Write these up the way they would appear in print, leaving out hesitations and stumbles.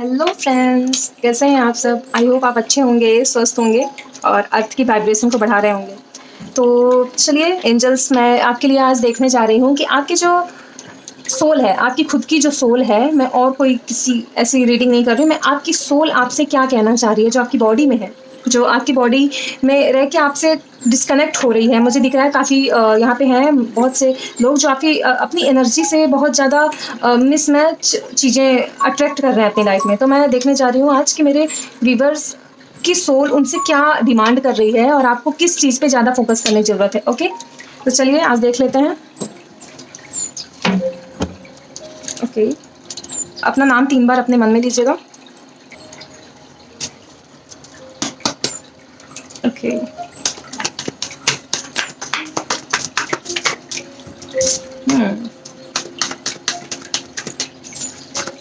Hello friends, कैसे हैं आप सब। आई होप आप अच्छे होंगे, स्वस्थ होंगे और अर्थ की वाइब्रेशन को बढ़ा रहे होंगे। तो चलिए एंजल्स, मैं आपके लिए आज देखने जा रही हूँ कि आपकी जो सोल है, आपकी खुद की जो सोल है, मैं और कोई किसी ऐसी रीडिंग नहीं कर रही हूँ। मैं आपकी सोल आपसे क्या कहना चाह रही है, जो आपकी बॉडी में है, जो आपकी बॉडी में रह के आपसे डिस्कनेक्ट हो रही है। मुझे दिख रहा है काफ़ी यहाँ पे हैं बहुत से लोग जो आपकी अपनी एनर्जी से बहुत ज़्यादा मिसमैच चीज़ें अट्रैक्ट कर रहे हैं अपनी लाइफ में। तो मैं देखने जा रही हूँ आज कि मेरे व्यूवर्स की सोल उनसे क्या डिमांड कर रही है और आपको किस चीज़ पे ज़्यादा फोकस करने की ज़रूरत है। ओके, तो चलिए आज देख लेते हैं। ओके, अपना नाम 3 बार अपने मन में लीजिएगा। ओके,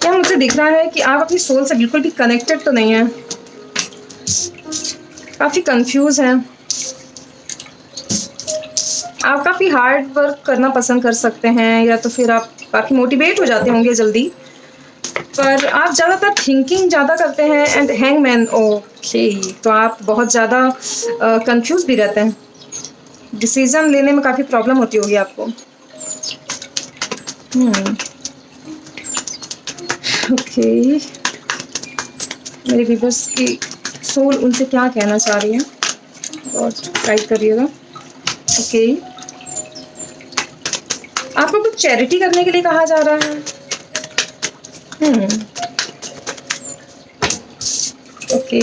क्या मुझे दिख रहा है कि आप अपनी सोल से बिल्कुल भी कनेक्टेड तो नहीं है, काफ़ी कंफ्यूज हैं। आप काफ़ी हार्ड वर्क करना पसंद कर सकते हैं, या तो फिर आप काफ़ी मोटिवेट हो जाते होंगे जल्दी, पर आप ज़्यादातर थिंकिंग ज़्यादा करते हैं। एंड हैंगमैन, ओके, तो आप बहुत ज़्यादा कंफ्यूज भी रहते हैं। डिसीजन लेने में काफ़ी प्रॉब्लम होती होगी आपको। ओके, मेरे व्यूअर्स की सोल उनसे क्या कहना चाह रही है और गाइड करिएगा। ओके, आपको कुछ चैरिटी करने के लिए कहा जा रहा है। ओके,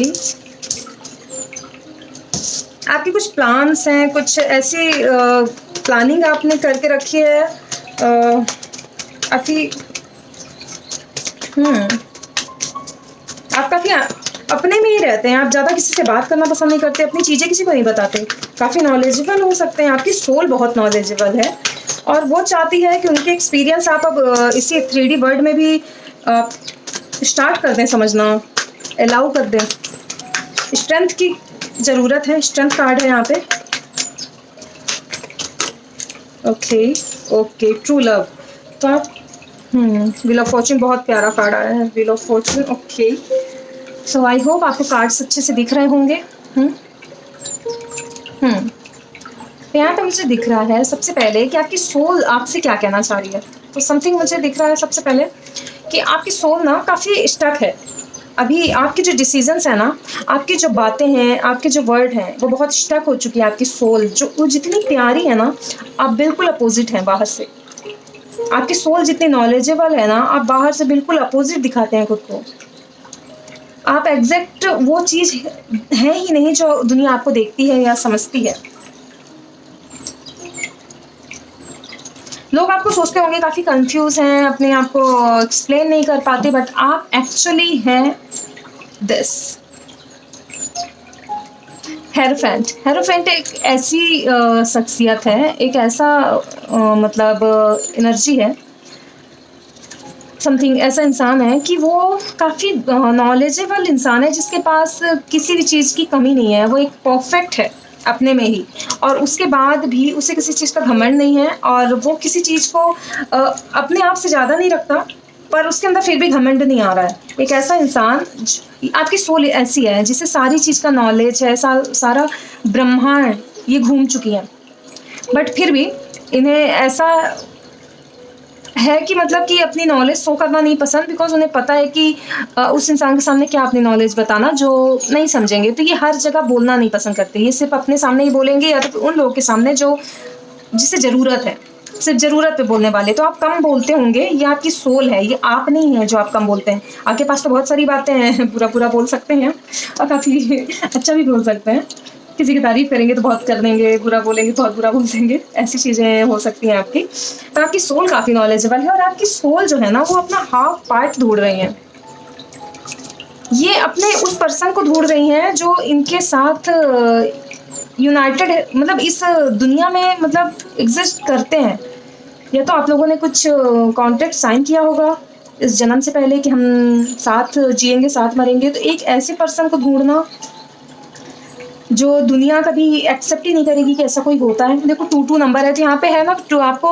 आपके कुछ प्लान्स हैं, कुछ ऐसी प्लानिंग आपने करके रखी है काफ़ी। आप काफ़ी अपने में ही रहते हैं, आप ज़्यादा किसी से बात करना पसंद नहीं करते, अपनी चीज़ें किसी को नहीं बताते। काफ़ी नॉलेजेबल हो सकते हैं, आपकी सोल बहुत नॉलेजेबल है और वो चाहती है कि उनके एक्सपीरियंस आप अब इसी 3D वर्ल्ड में भी स्टार्ट कर दें समझना, अलाउ कर दें। स्ट्रेंथ की ज़रूरत है, स्ट्रेंथ कार्ड है यहाँ पे। Okay okay, true love. तो आप व्हील ऑफ फॉर्चून, बहुत प्यारा कार्ड आया है, wheel of Fortune. Okay, so I hope आपको कार्ड्स अच्छे से दिख रहे होंगे। यहाँ पे मुझे दिख रहा है सबसे पहले कि आपकी सोल आपसे क्या कहना चाह रही है। तो समथिंग मुझे दिख रहा है सबसे पहले कि आपकी सोल ना काफ़ी स्टक है अभी। आपके जो डिसीजंस है ना, आपकी जो बातें हैं, आपके जो वर्ड हैं, वो बहुत स्टक हो चुकी है। आपकी सोल जो वो जितनी प्यारी है ना, आप बिल्कुल अपोजिट हैं बाहर से। आपकी सोल जितनी नॉलेजेबल है ना, आप बाहर से बिल्कुल अपोजिट दिखाते हैं खुद को। आप एग्जैक्ट वो चीज़ है ही नहीं जो दुनिया आपको देखती है या समझती है। लोग आपको सोचते होंगे काफ़ी कंफ्यूज हैं, अपने आप को एक्सप्लेन नहीं कर पाते, बट आप एक्चुअली हैं दिस हेरोफेंट। हेरोफेंट एक ऐसी शख्सियत है, एक ऐसा मतलब एनर्जी है, समथिंग ऐसा इंसान है कि वो काफ़ी नॉलेजेबल इंसान है, जिसके पास किसी भी चीज़ की कमी नहीं है। वो एक परफेक्ट है अपने में ही, और उसके बाद भी उसे किसी चीज़ का घमंड नहीं है, और वो किसी चीज़ को अपने आप से ज़्यादा नहीं रखता, पर उसके अंदर फिर भी घमंड नहीं आ रहा है। एक ऐसा इंसान, आपकी सोल ऐसी है जिसे सारी चीज़ का नॉलेज है, सारा ब्रह्मांड ये घूम चुकी है, बट फिर भी इन्हें ऐसा है कि मतलब कि अपनी नॉलेज शो करना नहीं पसंद, बिकॉज उन्हें पता है कि उस इंसान के सामने क्या अपनी नॉलेज बताना जो नहीं समझेंगे। तो ये हर जगह बोलना नहीं पसंद करते, ये सिर्फ अपने सामने ही बोलेंगे, या तो उन लोगों के सामने जो जिसे ज़रूरत है, सिर्फ ज़रूरत पे बोलने वाले। तो आप कम बोलते होंगे, ये आपकी सोल है, ये आप नहीं है जो आप कम बोलते हैं। आपके पास तो बहुत सारी बातें हैं, पूरा पूरा बोल सकते हैं और काफ़ी अच्छा भी बोल सकते हैं। किसी की तारीफ़ करेंगे तो बहुत कर देंगे, बुरा बोलेंगे तो बहुत बुरा बोल देंगे, ऐसी चीज़ें हो सकती हैं आपकी। पर आपकी सोल काफ़ी नॉलेजेबल है, और आपकी सोल जो है ना, वो अपना हाफ पार्ट ढूंढ रही हैं। ये अपने उस पर्सन को ढूंढ रही हैं जो इनके साथ यूनाइटेड है, मतलब इस दुनिया में मतलब एग्जिस्ट करते हैं। या तो आप लोगों ने कुछ कॉन्ट्रैक्ट साइन किया होगा इस जन्म से पहले कि हम साथ जिएंगे, साथ मरेंगे। तो एक ऐसे पर्सन को ढूंढना जो दुनिया कभी एक्सेप्ट ही नहीं करेगी कि ऐसा कोई होता है। देखो 22 नंबर है, तो यहाँ पे है ना, तो आपको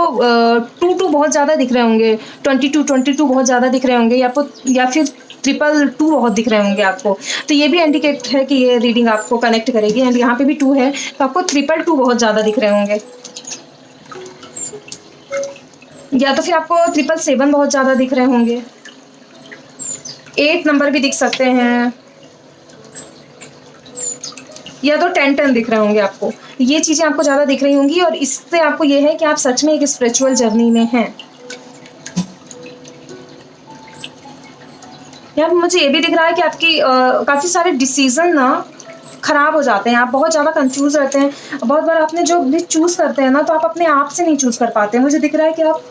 22 बहुत ज़्यादा दिख रहे होंगे, 22 बहुत ज़्यादा दिख रहे होंगे, या फिर 222 बहुत दिख रहे होंगे आपको, तो ये भी इंडिकेट है कि ये रीडिंग आपको कनेक्ट करेगी। एंड यहाँ पे भी 2 है, तो आपको 222 बहुत ज़्यादा दिख रहे होंगे, या तो फिर आपको 777 बहुत ज़्यादा दिख रहे होंगे, 8 नंबर भी दिख सकते हैं, या तो 10 दिख रहे होंगे आपको। ये चीज़ें आपको ज़्यादा दिख रही होंगी, और इससे आपको ये है कि आप सच में एक स्पिरिचुअल जर्नी में हैं। यहाँ पे मुझे ये भी दिख रहा है कि आपकी काफ़ी सारे डिसीजन ना खराब हो जाते हैं, आप बहुत ज़्यादा कंफ्यूज रहते हैं। बहुत बार आपने जो भी चूज़ करते हैं ना, तो आप अपने आप से नहीं चूज़ कर पाते। मुझे दिख रहा है कि आप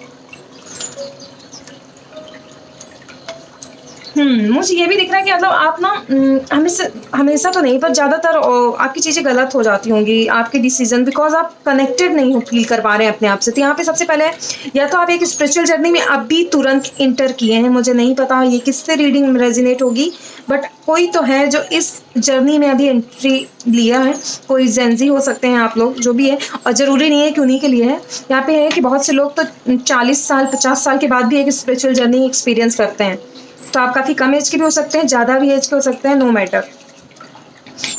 मुझे ये भी दिख रहा है कि मतलब आप ना हमेशा तो नहीं, पर ज़्यादातर आपकी चीज़ें गलत हो जाती होंगी, आपके डिसीजन, बिकॉज आप कनेक्टेड नहीं फील कर पा रहे हैं अपने आप से। तो यहाँ पे सबसे पहले या तो आप एक स्पिरिचुअल जर्नी में अभी तुरंत इंटर किए हैं, मुझे नहीं पता ये किससे रीडिंग में रेजिनेट होगी, बट कोई तो है जो इस जर्नी में अभी एंट्री लिया है। कोई जेंजी हो सकते हैं आप लोग, जो भी है, और ज़रूरी नहीं है कि उन्हीं के लिए है। यहाँ पे है कि बहुत से लोग तो 40 साल 50 साल के बाद भी एक स्पिरिचुअल जर्नी एक्सपीरियंस करते हैं। तो आप काफ़ी कम एज के भी हो सकते हैं, ज़्यादा भी एज के हो सकते हैं, नो मैटर।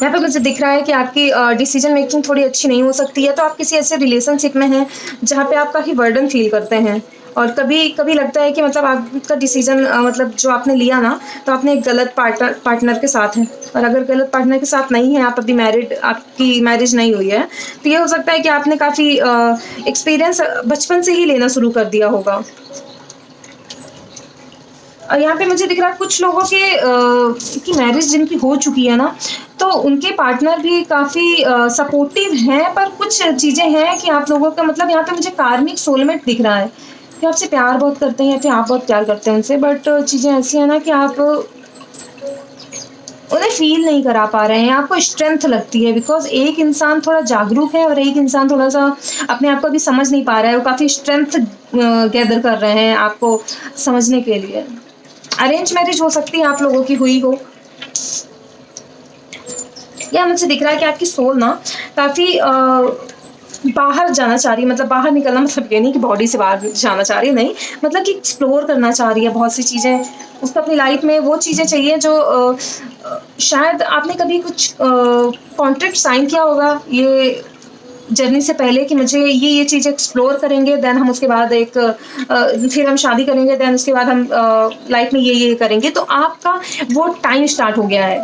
यहाँ पे मुझे दिख रहा है कि आपकी डिसीजन मेकिंग थोड़ी अच्छी नहीं हो सकती है। तो आप किसी ऐसे रिलेशनशिप में हैं जहाँ पे आप काफ़ी बर्डन फील करते हैं, और कभी कभी लगता है कि मतलब आपका डिसीजन मतलब जो आपने लिया ना, तो आपने एक गलत पार्टनर के साथ है। और अगर गलत पार्टनर के साथ नहीं है, आप अभी मैरिड, आपकी मैरिज नहीं हुई है, तो ये हो सकता है कि आपने काफ़ी एक्सपीरियंस बचपन से ही लेना शुरू कर दिया होगा। और यहाँ पे मुझे दिख रहा है कुछ लोगों की मैरिज जिनकी हो चुकी है ना, तो उनके पार्टनर भी काफ़ी सपोर्टिव हैं, पर कुछ चीज़ें हैं कि आप लोगों का मतलब यहाँ पे मुझे कार्मिक सोलमेट दिख रहा है कि आपसे प्यार बहुत करते हैं, या फिर आप बहुत प्यार करते हैं उनसे, बट चीज़ें ऐसी हैं ना कि आप उन्हें फील नहीं करा पा रहे हैं। आपको स्ट्रेंथ लगती है, बिकॉज एक इंसान थोड़ा जागरूक है और एक इंसान थोड़ा सा अपने आप को भी समझ नहीं पा रहा है। वो काफ़ी स्ट्रेंथ गैदर कर रहे हैं आपको समझने के लिए। अरेंज मैरिज हो सकती है आप लोगों की हुई हो, या मुझे दिख रहा है कि आपकी सोल ना काफ़ी बाहर जाना चाह रही है। मतलब बाहर निकलना मतलब ये नहीं कि बॉडी से बाहर जाना चाह रही है, नहीं, मतलब कि एक्सप्लोर करना चाह रही है बहुत सी चीज़ें। उसको अपनी लाइफ में वो चीज़ें चाहिए जो शायद आपने कभी कुछ कॉन्ट्रैक्ट साइन किया होगा ये जर्नी से पहले कि मुझे ये चीज़ एक्सप्लोर करेंगे, देन हम उसके बाद फिर हम शादी करेंगे, देन उसके बाद हम लाइफ में ये करेंगे। तो आपका वो टाइम स्टार्ट हो गया है।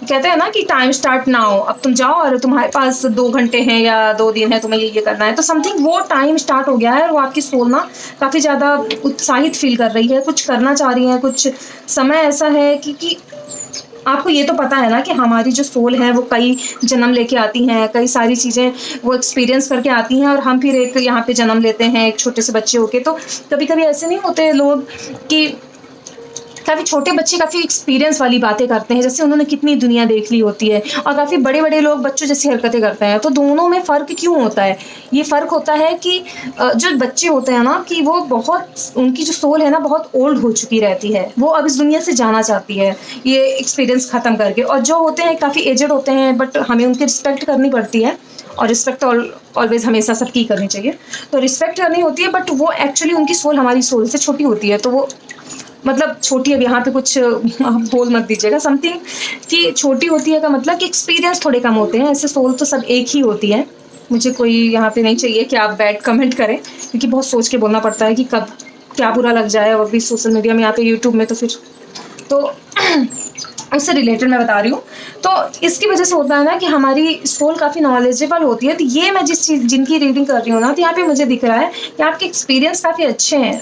कहते हैं ना कि टाइम स्टार्ट नाउ, अब तुम जाओ और तुम्हारे पास 2 घंटे हैं या 2 दिन है, तुम्हें ये करना है। तो समथिंग वो टाइम स्टार्ट हो गया है, और वो आपकी सोल ना काफ़ी ज़्यादा उत्साहित फील कर रही है, कुछ करना चाह रही है। कुछ समय ऐसा है कि आपको ये तो पता है ना कि हमारी जो सोल है वो कई जन्म लेके आती हैं, कई सारी चीज़ें वो एक्सपीरियंस करके आती हैं, और हम फिर एक यहाँ पे जन्म लेते हैं एक छोटे से बच्चे होके। तो कभी कभी ऐसे नहीं होते लोग कि काफ़ी छोटे बच्चे काफ़ी एक्सपीरियंस वाली बातें करते हैं, जैसे उन्होंने कितनी दुनिया देख ली होती है, और काफ़ी बड़े बड़े लोग बच्चों जैसी हरकतें करते हैं। तो दोनों में फ़र्क क्यों होता है? ये फ़र्क होता है कि जो बच्चे होते हैं ना, कि वो बहुत, उनकी जो सोल है ना बहुत ओल्ड हो चुकी रहती है, वो अब इस दुनिया से जाना चाहती है ये एक्सपीरियंस ख़त्म करके। और जो होते हैं काफ़ी एजड होते हैं, बट हमें उनकी रिस्पेक्ट करनी पड़ती है, और रिस्पेक्ट तो ऑलवेज हमेशा सबकी करनी चाहिए। तो रिस्पेक्ट करनी होती है, बट वो एक्चुअली उनकी सोल हमारी सोल से छोटी होती है। तो वो मतलब छोटी, अब यहाँ पे कुछ बोल मत दीजिएगा समथिंग कि छोटी होती है का मतलब कि एक्सपीरियंस थोड़े कम होते हैं। ऐसे सोल तो सब एक ही होती है। मुझे कोई यहाँ पे नहीं चाहिए कि आप बैड कमेंट करें, क्योंकि बहुत सोच के बोलना पड़ता है कि कब क्या बुरा लग जाए, और भी सोशल मीडिया में, यहाँ पे यूट्यूब में, तो फिर तो उससे रिलेटेड मैं बता रही हूँ। तो इसकी वजह से होता है ना कि हमारी सोल काफ़ी नॉलेजेबल होती है। तो ये मैं जिनकी रीडिंग कर रही हूँ ना, तो यहाँ पे मुझे दिख रहा है कि आपके एक्सपीरियंस काफ़ी अच्छे हैं।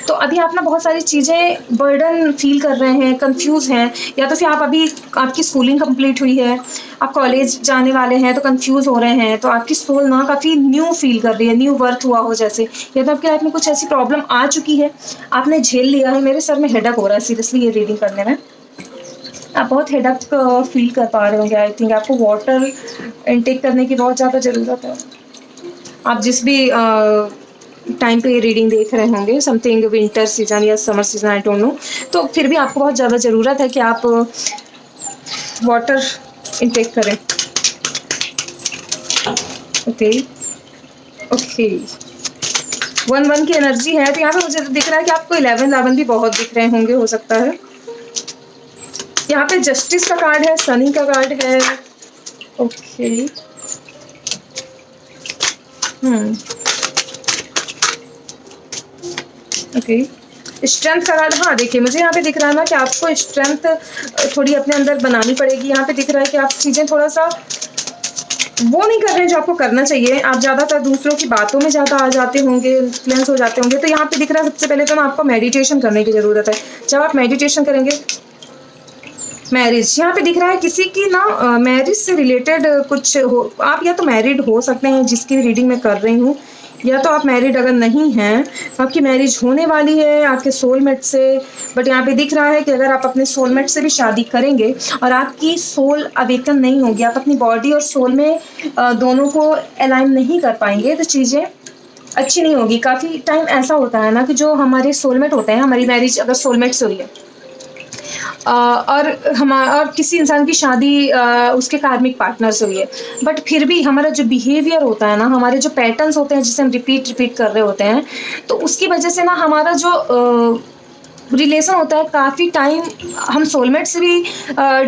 तो अभी आप ना बहुत सारी चीज़ें बर्डन फील कर रहे हैं, कंफ्यूज हैं, या तो फिर आप अभी आपकी स्कूलिंग कंप्लीट हुई है, आप कॉलेज जाने वाले हैं तो कंफ्यूज हो रहे हैं। तो आपकी सोल ना काफ़ी न्यू फील कर रही है, न्यू बर्थ हुआ हो जैसे, या तो आपकी लाइफ में कुछ ऐसी प्रॉब्लम आ चुकी है, आपने झेल लिया है। मेरे सर में हेडक हो रहा है सीरियसली ये रीडिंग करने में। आप बहुत हेडक फील कर पा रहे होंगे। आई थिंक आपको वाटर इनटेक करने की बहुत ज़्यादा ज़रूरत है। आप जिस भी टाइम पे ये रीडिंग देख रहे होंगे, समथिंग विंटर सीजन या summer season, I don't know, तो फिर भी आपको बहुत ज़्यादा ज़रूरत है कि आप वाटर इनटेक करें। ओके ओके, 1 की एनर्जी है। तो यहाँ पे मुझे दिख रहा है कि आपको 11 भी बहुत दिख रहे होंगे, हो सकता है। यहाँ पे जस्टिस का कार्ड है, सनी का कार्ड है। ओके, ओके, स्ट्रेंथ का कार्ड। हाँ देखिए, मुझे यहाँ पे दिख रहा है ना कि आपको स्ट्रेंथ थोड़ी अपने अंदर बनानी पड़ेगी। यहाँ पे दिख रहा है कि आप चीज़ें थोड़ा सा वो नहीं कर रहे हैं जो आपको करना चाहिए। आप ज़्यादातर दूसरों की बातों में ज़्यादा आ जाते होंगे, इन्फ्लुएंस हो जाते होंगे। तो यहाँ पे दिख रहा है सबसे पहले तो ना आपको मेडिटेशन करने की ज़रूरत है। जब आप मेडिटेशन करेंगे, मैरिज यहाँ पे दिख रहा है किसी की ना मैरिज से रिलेटेड कुछ हो। आप या तो मैरिड हो सकते हैं, जिसकी रीडिंग मैं कर रही हूँ, या तो आप मैरिड अगर नहीं हैं तो आपकी मैरिज होने वाली है आपके सोलमेट से। बट यहाँ पे दिख रहा है कि अगर आप अपने सोलमेट से भी शादी करेंगे और आपकी सोल अवेकन नहीं होगी, आप अपनी बॉडी और सोल में दोनों को अलाइन नहीं कर पाएंगे, तो चीज़ें अच्छी नहीं होगी। काफ़ी टाइम ऐसा होता है ना कि जो हमारे सोलमेट होते हैं, हमारी मैरिज अगर सोलमेट से हुई है और किसी इंसान की शादी उसके कार्मिक पार्टनर से हुई है, बट फिर भी हमारा जो बिहेवियर होता है ना, हमारे जो पैटर्न्स होते हैं जिसे हम रिपीट कर रहे होते हैं, तो उसकी वजह से ना हमारा जो रिलेशन होता है, काफ़ी टाइम हम सोलमेट से भी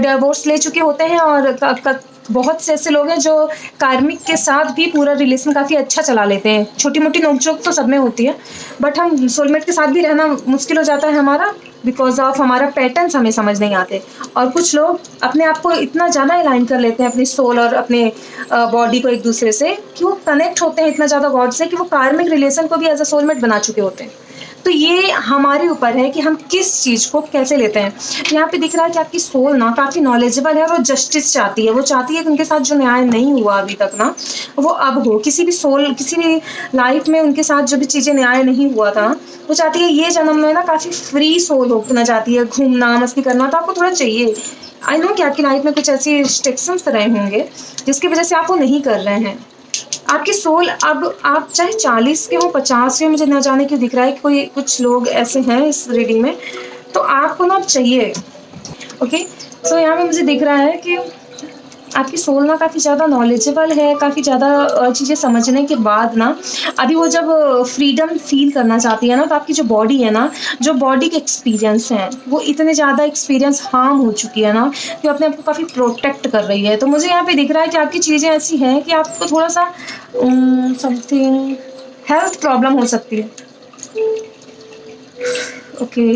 डिवोर्स ले चुके होते हैं और बहुत से ऐसे लोग हैं जो कार्मिक के साथ भी पूरा रिलेशन काफ़ी अच्छा चला लेते हैं। छोटी मोटी नोकझोंक तो सब में होती है, बट हम सोलमेट के साथ भी रहना मुश्किल हो जाता है हमारा, बिकॉज ऑफ हमारा पैटर्न्स हमें समझ नहीं आते। और कुछ लोग अपने आप को इतना ज़्यादा अलाइन कर लेते हैं अपनी सोल और अपने बॉडी को एक दूसरे से, कि वो कनेक्ट होते हैं इतना ज़्यादा गॉड से कि वो कार्मिक रिलेशन को भी एज अ सोलमेट बना चुके होते हैं। तो ये हमारे ऊपर है कि हम किस चीज़ को कैसे लेते हैं। यहाँ पे दिख रहा है कि आपकी सोल ना काफ़ी नॉलेजेबल है और वो जस्टिस चाहती है। वो चाहती है कि उनके साथ जो न्याय नहीं हुआ अभी तक ना, वो अब हो। किसी भी लाइफ में उनके साथ जो भी चीज़ें न्याय नहीं हुआ था, वो चाहती है ये जन्म में ना काफ़ी फ्री सोल होना चाहती है, घूमना मस्ती करना। तो आपको थोड़ा चाहिए, आई नो कि आपकी लाइफ में कुछ ऐसी रिस्ट्रिक्शंस रहे होंगे जिसकी वजह से आप वो नहीं कर रहे हैं। आपकी सोल, अब आप चाहे 40 के हो 50 के, मुझे न जाने क्यों दिख रहा है कि कोई कुछ लोग ऐसे हैं इस रीडिंग में, तो आपको ना चाहिए। ओके, सो यहाँ पे मुझे दिख रहा है कि आपकी सोल ना काफ़ी ज़्यादा नॉलेजेबल है, काफ़ी ज़्यादा चीज़ें समझने के बाद ना अभी वो जब फ्रीडम फील करना चाहती है ना, तो आपकी जो बॉडी है ना, जो बॉडी के एक्सपीरियंस हैं, वो इतने ज़्यादा एक्सपीरियंस हार्म हो चुकी है ना कि अपने आप को काफ़ी प्रोटेक्ट कर रही है। तो मुझे यहाँ पे दिख रहा है कि आपकी चीज़ें ऐसी हैं कि आपको थोड़ा सा समथिंग हेल्थ प्रॉब्लम हो सकती है। ओके,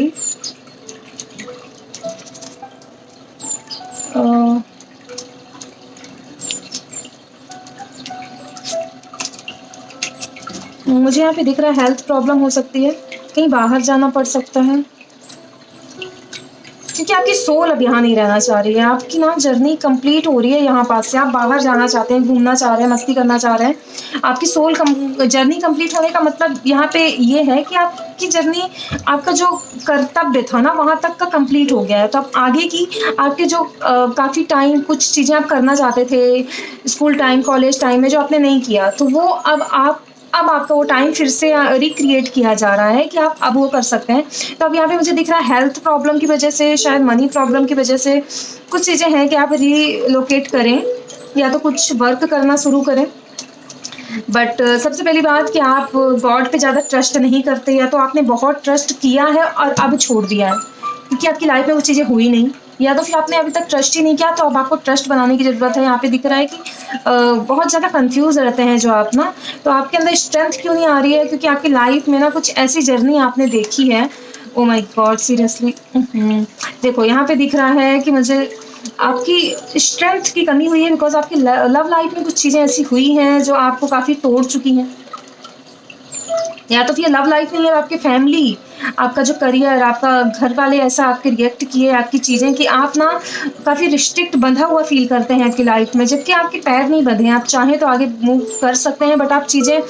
मुझे यहाँ पे दिख रहा है हेल्थ प्रॉब्लम हो सकती है, कहीं बाहर जाना पड़ सकता है, क्योंकि आपकी सोल अब यहाँ नहीं रहना चाह रही है। आपकी ना जर्नी कंप्लीट हो रही है यहाँ पास से, आप बाहर जाना चाहते हैं, घूमना चाह रहे हैं, मस्ती करना चाह रहे हैं। आपकी सोल जर्नी कंप्लीट होने का मतलब यहाँ पे ये है कि आपकी जर्नी, आपका जो कर्तव्य था ना वहाँ तक का कंप्लीट हो गया है। तो आप आगे की आपके जो काफ़ी टाइम कुछ चीज़ें आप करना चाहते थे स्कूल टाइम, कॉलेज टाइम में, जो आपने नहीं किया, तो वो अब आपका वो टाइम फिर से रिक्रिएट किया जा रहा है कि आप अब वो कर सकते हैं। तो अब यहाँ पे मुझे दिख रहा है हेल्थ प्रॉब्लम की वजह से, शायद मनी प्रॉब्लम की वजह से कुछ चीज़ें हैं कि आप रीलोकेट करें या तो कुछ वर्क करना शुरू करें। बट सबसे पहली बात कि आप गॉड पे ज़्यादा ट्रस्ट नहीं करते, या तो आपने बहुत ट्रस्ट किया है और अब छोड़ दिया है क्योंकि आपकी लाइफ में वो चीज़ें हुई नहीं, या तो फिर आपने अभी तक ट्रस्ट ही नहीं किया। तो अब आपको ट्रस्ट बनाने की ज़रूरत है। यहाँ पे दिख रहा है कि बहुत ज़्यादा कंफ्यूज रहते हैं जो आप ना, तो आपके अंदर स्ट्रेंथ क्यों नहीं आ रही है, क्योंकि आपकी लाइफ में ना कुछ ऐसी जर्नी आपने देखी है। Oh my God, seriously. देखो यहाँ पे दिख रहा है कि मुझे आपकी स्ट्रेंथ की कमी हुई है, बिकॉज आपकी लव लाइफ में कुछ चीज़ें ऐसी हुई हैं जो आपको काफ़ी तोड़ चुकी हैं। या तो फिर लव लाइफ नहीं है, आपकी फैमिली, आपका जो करियर, आपका घर वाले ऐसा आपके रिएक्ट किए आपकी चीज़ें कि आप ना काफ़ी रिस्ट्रिक्ट बंधा हुआ फील करते हैं आपकी लाइफ में, जबकि आपके पैर नहीं बंधे हैं। आप चाहें तो आगे मूव कर सकते हैं, बट आप चीज़ें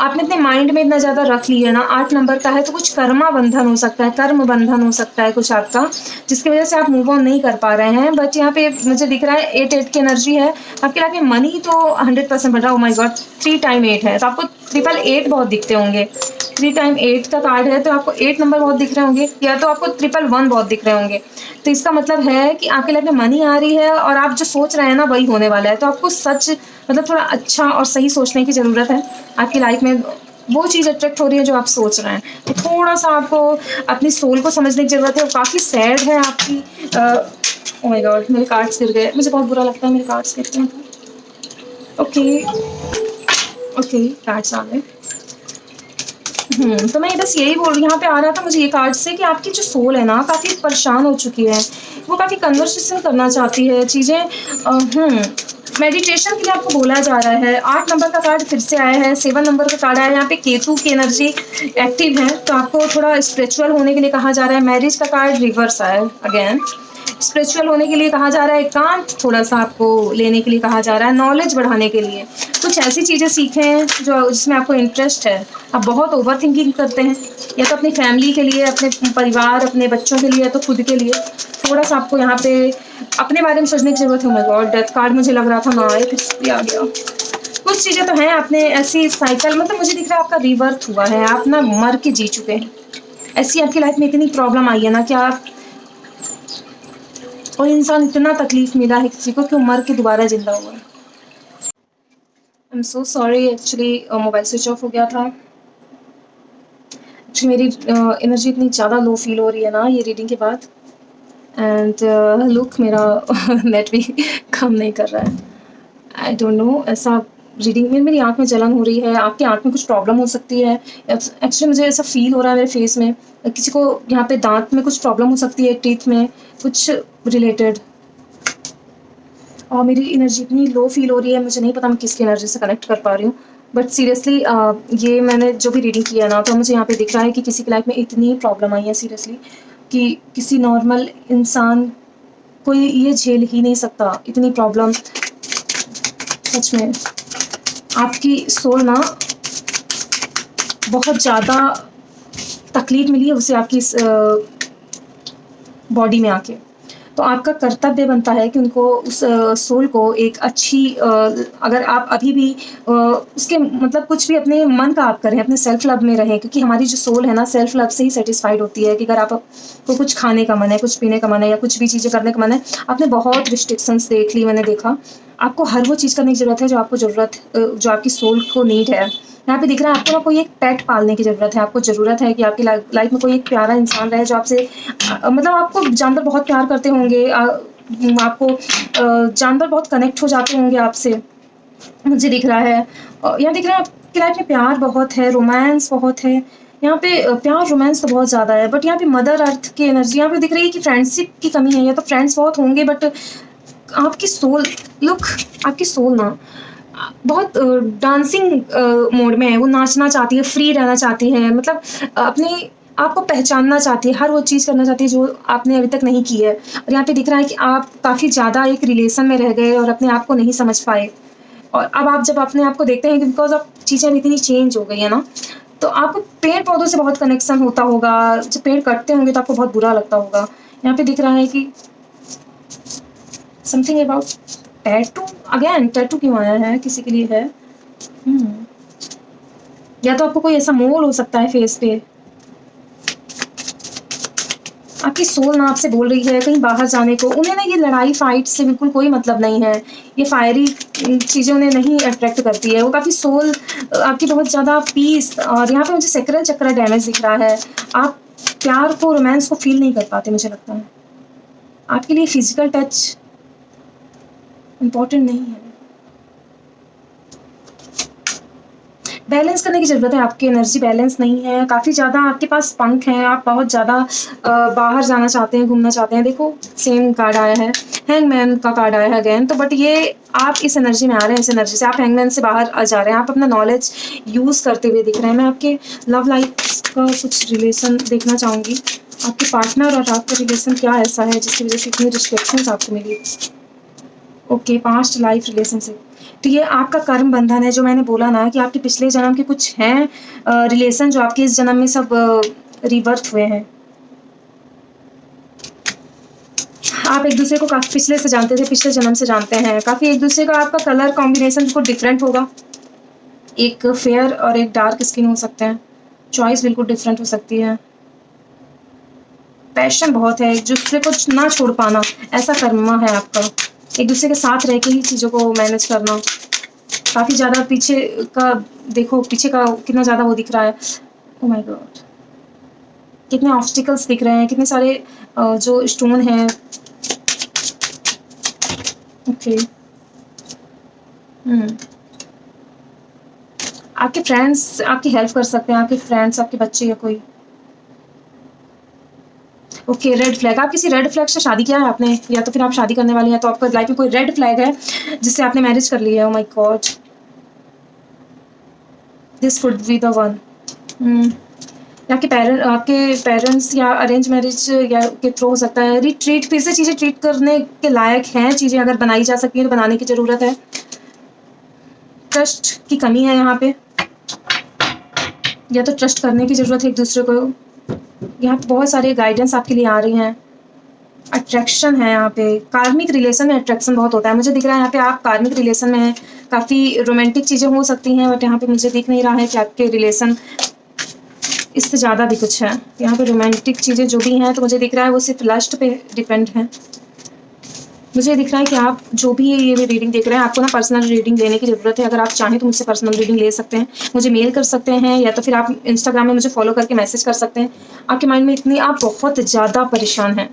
आपने अपने माइंड में इतना ज़्यादा रख ली है ना। 8 नंबर का है तो कुछ कर्मा बंधन हो सकता है, कर्म बंधन हो सकता है कुछ आपका, जिसकी वजह से आप मूव ऑन नहीं कर पा रहे हैं। बट यहाँ पे मुझे दिख रहा है 8 की एनर्जी है आपकी लाइफ में। मनी तो 100% बढ़ रहा है। ओ माय गॉड, 3 टाइम 8 है, तो आपको 888 बहुत दिखते होंगे। 3 टाइम 8 का कार्ड है, तो आपको 8 नंबर बहुत दिख रहे होंगे, या तो आपको 111 बहुत दिख रहे होंगे। तो इसका मतलब है कि आपके लाइफ में मनी आ रही है और आप जो सोच रहे हैं ना वही होने वाला है। तो आपको सच मतलब थोड़ा अच्छा और सही सोचने की ज़रूरत है। आपकी लाइफ में वो चीज़ अट्रैक्ट हो रही है जो आप सोच रहे हैं, तो थोड़ा सा आपको अपनी सोल को समझने की ज़रूरत है। वो काफ़ी सैड है आपकी ओह माय गॉड, मेरे कार्ड्स गिर गए, मुझे बहुत बुरा लगता है मेरे कार्ड्स गिरते हैं तो। ओके, ओके, कार्ड्स आ गए। तो मैं बस यही बोल रही, यहाँ पे आ रहा था मुझे ये कार्ड से कि आपकी जो सोल है ना काफ़ी परेशान हो चुकी है, वो काफ़ी कन्वर्सेशन करना चाहती है चीज़ें। मेडिटेशन के लिए आपको बोला जा रहा है। 8 नंबर का कार्ड फिर से आया है, 7 नंबर का कार्ड आया है, यहाँ पे केतु की एनर्जी एक्टिव है, तो आपको थोड़ा स्पिरिचुअल होने के लिए कहा जा रहा है। मैरिज का कार्ड रिवर्स आया है अगेन, स्पिरिचुअल होने के लिए कहा जा रहा है। एकांत थोड़ा सा आपको लेने के लिए कहा जा रहा है, नॉलेज बढ़ाने के लिए कुछ ऐसी चीज़ें सीखें जो जिसमें आपको इंटरेस्ट है। आप बहुत ओवर थिंकिंग करते हैं, या तो अपनी फैमिली के लिए, अपने परिवार, अपने बच्चों के लिए, या तो खुद के लिए। थोड़ा सा आपको यहाँ पे अपने बारे में सोचने की जरूरत है। माय गॉड, डेथ कार्ड मुझे लग रहा था ना आए, फिर भी आ गया। कुछ चीज़ें तो हैं, आपने ऐसी साइकिल, मतलब मुझे दिख रहा है आपका रिवर्थ हुआ है, आप ना मर के जी चुके हैं। ऐसी आपकी लाइफ में इतनी प्रॉब्लम आई है ना कि आप, और इंसान इतना तकलीफ मिला है किसी को कि वो मर के दोबारा जिंदा हुआ है। I am so sorry, actually mobile switch off हो गया था। एक्चुअली मेरी एनर्जी इतनी ज़्यादा लो फील हो रही है ना ये रीडिंग के बाद, एंड लुक मेरा नेट भी काम नहीं कर रहा है। आई डोंट नो, ऐसा रीडिंग में मेरी आँख में जलन हो रही है, आपकी आँख में कुछ प्रॉब्लम हो सकती है। एक्चुअली मुझे ऐसा फील हो रहा है मेरे फेस में, किसी को यहाँ पे दांत में कुछ प्रॉब्लम हो सकती है, टीथ में कुछ रिलेटेड। और मेरी एनर्जी इतनी लो फील हो रही है, मुझे नहीं पता मैं किसकी एनर्जी से कनेक्ट कर पा रही हूँ, बट सीरियसली ये मैंने जो भी रीडिंग किया ना, तो मुझे यहाँ पे दिख रहा है कि किसी की लाइफ में इतनी प्रॉब्लम आई है सीरियसली, कि किसी नॉर्मल इंसान कोई ये झेल ही नहीं सकता इतनी प्रॉब्लम। सच में आपकी सोल ना बहुत ज़्यादा तकलीफ मिली है उसे आपकी बॉडी में आके। तो आपका कर्तव्य बनता है कि उनको, उस सोल को एक अच्छी, अगर आप अभी भी उसके मतलब कुछ भी अपने मन का आप करें, अपने सेल्फ लव में रहें, क्योंकि हमारी जो सोल है ना सेल्फ लव से ही सेटिस्फाइड होती है। कि अगर आपको कुछ खाने का मन है, कुछ पीने का मन है, या कुछ भी चीज़ें करने का मन है, आपने बहुत रिस्ट्रिक्शंस देख ली, मैंने देखा, आपको हर वो चीज़ करने की ज़रूरत है जो आपको ज़रूरत, जो आपकी सोल को नीड है। यहाँ पे दिख रहा है आपको ना कोई एक पेट पालने की ज़रूरत है, आपको ज़रूरत है कि आपकी लाइफ में कोई एक प्यारा इंसान रहे जो आपसे, मतलब आपको जानवर बहुत प्यार करते होंगे, आपको जानवर बहुत कनेक्ट हो जाते होंगे आपसे, मुझे दिख रहा है। यहाँ दिख रहा है आपकी लाइफ में प्यार बहुत है, रोमांस बहुत है। यहाँ पे प्यार रोमांस तो बहुत ज़्यादा है, बट यहाँ पे मदर अर्थ की एनर्जी यहाँ पे दिख रही है कि फ्रेंडशिप की कमी है। या तो फ्रेंड्स बहुत होंगे, बट आपकी सोल, लुक, आपकी सोल ना बहुत डांसिंग मोड में है, वो नाचना चाहती है, फ्री रहना चाहती है, मतलब अपने आपको पहचानना चाहती है, हर वो चीज़ करना चाहती है जो आपने अभी तक नहीं की है। और यहाँ पे दिख रहा है कि आप काफ़ी ज़्यादा एक रिलेशन में रह गए और अपने आप को नहीं समझ पाए, और अब आप जब अपने आप को देखते हैं, बिकॉज अब चीज़ें इतनी चेंज हो गई है ना, तो आपको पेड़ पौधों से बहुत कनेक्शन होता होगा। जब पेड़ कटते होंगे तो आपको बहुत बुरा लगता होगा। यहाँ पे दिख रहा है कि something about tattoo, again tattoo क्यों आया है, किसी के लिए है। या तो आपको कोई ऐसा मोल हो सकता है फेस पे। आपकी सोल ना आपसे बोल रही है कहीं बाहर जाने को। उन्हें ना ये लड़ाई फाइट से बिल्कुल कोई मतलब नहीं है, ये फायरी चीज़ें उन्हें नहीं अट्रैक्ट करती है। वो काफ़ी सोल आपकी बहुत ज़्यादा पीस, और यहाँ पे मुझे सेक्रल चक्र डैमेज दिख रहा है। आप प्यार को, रोमांस को फील नहीं कर पाते, मुझे लगता है आपके लिए फिजिकल टच इम्पॉर्टेंट नहीं है। बैलेंस करने की ज़रूरत है, आपकी एनर्जी बैलेंस नहीं है, काफ़ी ज़्यादा आपके पास पंख हैं, आप बहुत ज़्यादा बाहर जाना चाहते हैं, घूमना चाहते हैं। देखो सेम कार्ड आया है, हैंगमैन का कार्ड आया है अगेन। तो बट ये आप इस एनर्जी में आ रहे हैं, इस एनर्जी से आप हैंगमैन से बाहर आ जा रहे हैं, आप अपना नॉलेज यूज़ करते हुए दिख रहे हैं। मैं आपके लव लाइफ का कुछ रिलेशन देखना चाहूँगी, आपके पार्टनर और आपका रिलेशन क्या ऐसा है जिसकी वजह से इतनी रिस्ट्रिक्शंस आपको मिली। ओके, पास्ट लाइफ रिलेशनशिप, तो ये आपका कर्म बंधन है, जो मैंने बोला ना कि आपके पिछले जन्म के कुछ हैं रिलेशन जो आपके इस जन्म में सब रिवर्थ हुए हैं। आप एक दूसरे को काफ़ी पिछले से जानते थे, पिछले जन्म से जानते हैं काफ़ी एक दूसरे का। आपका कलर कॉम्बिनेशन बिल्कुल डिफरेंट होगा, एक फेयर और एक डार्क स्किन हो सकते हैं, चॉइस बिल्कुल डिफरेंट हो सकती है। पैशन बहुत है, एक दूसरे को ना छोड़ पाना, ऐसा कर्मा है आपका। एक दूसरे के साथ रह के ही चीज़ों को मैनेज करना। काफ़ी ज़्यादा पीछे का देखो, पीछे का कितना ज़्यादा वो दिख रहा है। ओह माय गॉड, कितने ऑब्स्टिकल्स दिख रहे हैं, कितने सारे जो स्टोन हैं, ओके। आपके फ्रेंड्स आपकी हेल्प कर सकते हैं, आपके फ्रेंड्स, आपके बच्चे या कोई। Okay, red flag. आप किसी रेड फ्लैग से शादी किया है आपने, या तो फिर आप शादी करने वाली हैं, तो आपको लाइफ में कोई रेड फ्लैग है जिससे आपने मैरिज कर लिया है। Oh my God, this could be the one. आपके पेरेंट्स या अरेंज मैरिज या के थ्रू हो सकता है। रिट्रीट, फिर से चीज़ें ट्रीट करने के लायक हैं, चीज़ें अगर बनाई जा सकती हैं तो बनाने की ज़रूरत है। ट्रस्ट की कमी है यहाँ पे, या तो ट्रस्ट करने की ज़रूरत है एक दूसरे को। यहाँ पे बहुत सारे गाइडेंस आपके लिए आ रही हैं। अट्रैक्शन है यहाँ पे, कार्मिक रिलेशन में अट्रैक्शन बहुत होता है। मुझे दिख रहा है यहाँ पे आप कार्मिक रिलेशन में हैं, काफ़ी रोमांटिक चीज़ें हो सकती हैं, बट यहाँ पे मुझे दिख नहीं रहा है कि आपके रिलेशन इससे ज़्यादा भी कुछ है। यहाँ पे रोमांटिक चीज़ें जो भी हैं, तो मुझे दिख रहा है वो सिर्फ लस्ट पे डिपेंड है। मुझे दिख रहा है कि आप जो भी ये रीडिंग देख रहे हैं, आपको ना पर्सनल रीडिंग लेने की ज़रूरत है। अगर आप चाहें तो मुझसे पर्सनल रीडिंग ले सकते हैं, मुझे मेल कर सकते हैं, या तो फिर आप इंस्टाग्राम में मुझे फॉलो करके मैसेज कर सकते हैं। आपके माइंड में इतनी, आप बहुत ज़्यादा परेशान हैं,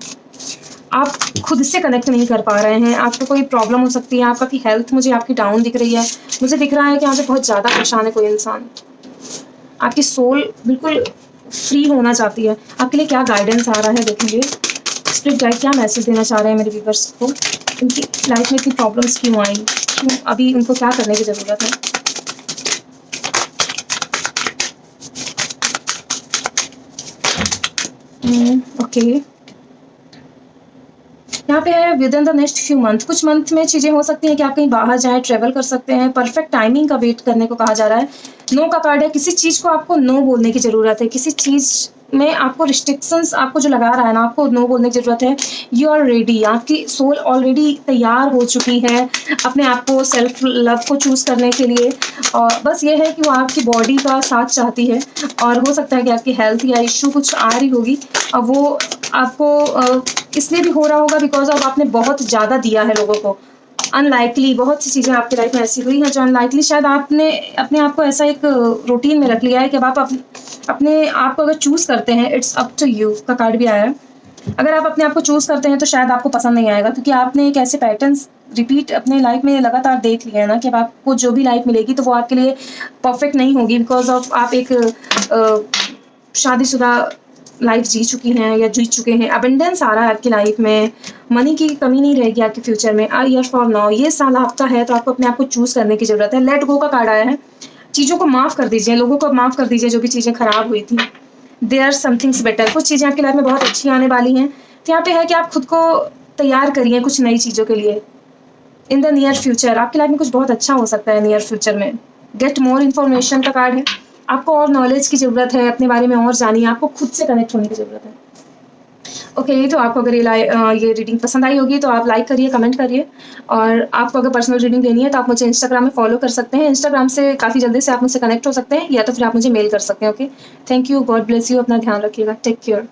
आप खुद से कनेक्ट नहीं कर पा रहे हैं, आपको कोई प्रॉब्लम हो सकती है, आपकी हेल्थ मुझे आपकी डाउन दिख रही है। मुझे दिख रहा है कि यहाँ पे बहुत ज़्यादा परेशान है कोई इंसान। आपकी सोल बिल्कुल फ्री होना चाहती है। आपके लिए क्या गाइडेंस आ रहा है देखेंगे। स्पिरिट गाइड क्या मैसेज देना चाह रहे हैं मेरे व्यूअर्स को, उनकी लाइफ में इतनी प्रॉब्लम्स क्यों आई, क्यों अभी उनको क्या करने की ज़रूरत है। ओके, यहाँ पे है with in the next few month. कुछ मंथ में चीज़ें हो सकती हैं कि आप कहीं बाहर जाएँ, ट्रैवल कर सकते हैं। परफेक्ट टाइमिंग का वेट करने को कहा जा रहा है। नो का कार्ड है, किसी चीज़ को आपको नो बोलने की ज़रूरत है। किसी चीज़ में आपको रिस्ट्रिक्शंस आपको जो लगा रहा है ना, आपको नो बोलने की ज़रूरत है। यू आर रेडी, आपकी सोल ऑलरेडी तैयार हो चुकी है अपने आप को सेल्फ लव को चूज़ करने के लिए। और बस ये है कि वो आपकी बॉडी का साथ चाहती है, और हो सकता है कि आपकी हेल्थ या इश्यू कुछ आ रही होगी। अब वो आपको इसलिए भी हो रहा होगा बिकॉज अब आपने बहुत ज़्यादा दिया है लोगों को। अनलाइकली बहुत सी चीज़ें आपकी लाइफ में ऐसी हुई हैं जो अनलाइकली, शायद आपने अपने आप को ऐसा एक रूटीन में रख लिया है कि अब आप अपने आप को अगर चूज़ करते हैं, इट्स अप टू यू का कार्ड भी आया है। अगर आप अपने आप को चूज़ करते हैं तो शायद आपको पसंद नहीं आएगा, क्योंकि आपने एक ऐसे पैटर्न्स रिपीट अपने लाइफ में लगातार देख लिए हैं ना, कि अब आपको जो भी लाइफ मिलेगी तो वो आपके लिए परफेक्ट नहीं होगी, बिकॉज ऑफ आप एक शादीशुदा लाइफ जी चुकी हैं या जी चुके हैं। अबंडेंस आ रहा है आपकी लाइफ में, मनी की कमी नहीं रहेगी आपके फ्यूचर में। ईयर फॉर नाउ, ये साल आपका है, तो आपको अपने आप को चूज़ करने की ज़रूरत है। लेट गो का कार्ड आया है। चीज़ों को माफ़ कर दीजिए, लोगों को माफ़ कर दीजिए जो भी चीज़ें खराब हुई थी। देयर समथिंग्स बेटर, कुछ चीज़ें आपकी लाइफ में बहुत अच्छी आने वाली हैं। तो यहाँ पे है कि आप खुद को तैयार करिए कुछ नई चीज़ों के लिए। इन द नियर फ्यूचर आपकी लाइफ में कुछ बहुत अच्छा हो सकता है नियर फ्यूचर में। गेट मोर इन्फॉर्मेशन का कार्ड है। आपको और नॉलेज की ज़रूरत है, अपने बारे में और जानिए, आपको खुद से कनेक्ट होने की ज़रूरत है। ओके, तो आपको अगर ये रीडिंग पसंद आई होगी तो आप लाइक करिए, कमेंट करिए, और आपको अगर पर्सनल रीडिंग लेनी है तो आप मुझे इंस्टाग्राम में फॉलो कर सकते हैं। इंस्टाग्राम से काफ़ी जल्दी से आप मुझसे कनेक्ट हो सकते हैं, या तो फिर आप मुझे मेल कर सकते हैं। Okay, thank you, God bless you, अपना ध्यान रखिएगा, टेक केयर।